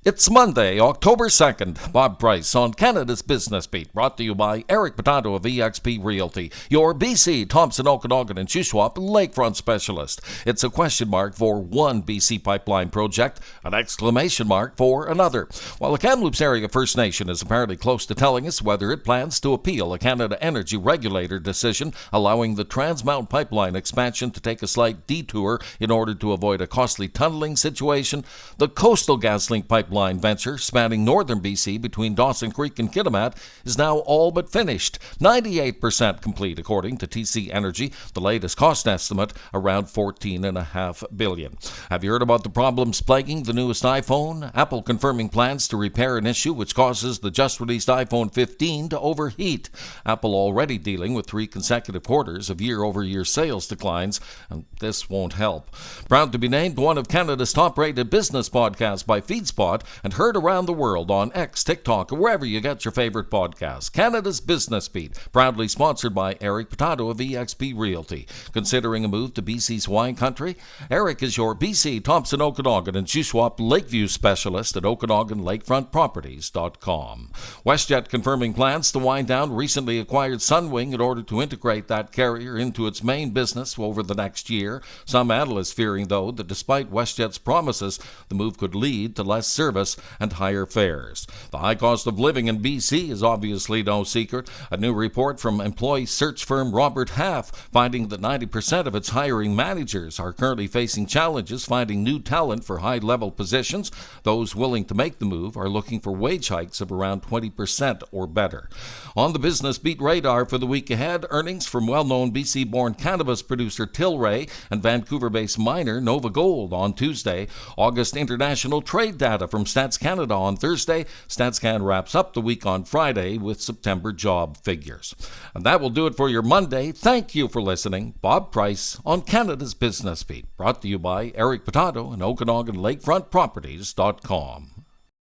It's Monday, October 2nd. Bob Price on Canada's Business Beat, brought to you by Eric Potato of eXp Realty, your BC, Thompson, Okanagan, and Shuswap lakefront specialist. It's a question mark for one BC pipeline project, an exclamation mark for another. While the Kamloops Area First Nation is apparently close to telling us whether it plans to appeal a Canada Energy Regulator decision allowing the Trans Mountain Pipeline expansion to take a slight detour in order to avoid a costly tunneling situation, the Coastal GasLink pipeline venture spanning northern BC between Dawson Creek and Kitimat is now all but finished, 98% complete according to TC Energy, the latest cost estimate around $14.5 billion. Have you heard about the problems plaguing the newest iPhone? Apple confirming plans to repair an issue which causes the just-released iPhone 15 to overheat. Apple already dealing with 3 consecutive quarters of year-over-year sales declines, and this won't help. Proud to be named one of Canada's top-rated business podcasts by FeedSpot and heard around the world on X, TikTok, or wherever you get your favorite podcasts. Canada's Business Beat, proudly sponsored by Eric Potato of eXp Realty. Considering a move to BC's wine country? Eric is your BC, Thompson, Okanagan, and Shuswap Lakeview specialist at OkanaganLakefrontProperties.com. WestJet confirming plans to wind down recently acquired Sunwing in order to integrate that carrier into its main business over the next year. Some analysts fearing, though, that despite WestJet's promises, the move could lead to less service and higher fares. The high cost of living in BC is obviously no secret. A new report from employee search firm Robert Half finding that 90% of its hiring managers are currently facing challenges finding new talent for high-level positions. Those willing to make the move are looking for wage hikes of around 20% or better. On the Business Beat radar for the week ahead, earnings from well-known BC-born cannabis producer Tilray and Vancouver-based miner Nova Gold on Tuesday. August international trade data from Stats Canada on Thursday. StatsCan wraps up the week on Friday with September job figures. And that will do it for your Monday. Thank you for listening. Bob Price on Canada's Business Beat, brought to you by Eric Potato and OkanaganLakefrontProperties.com.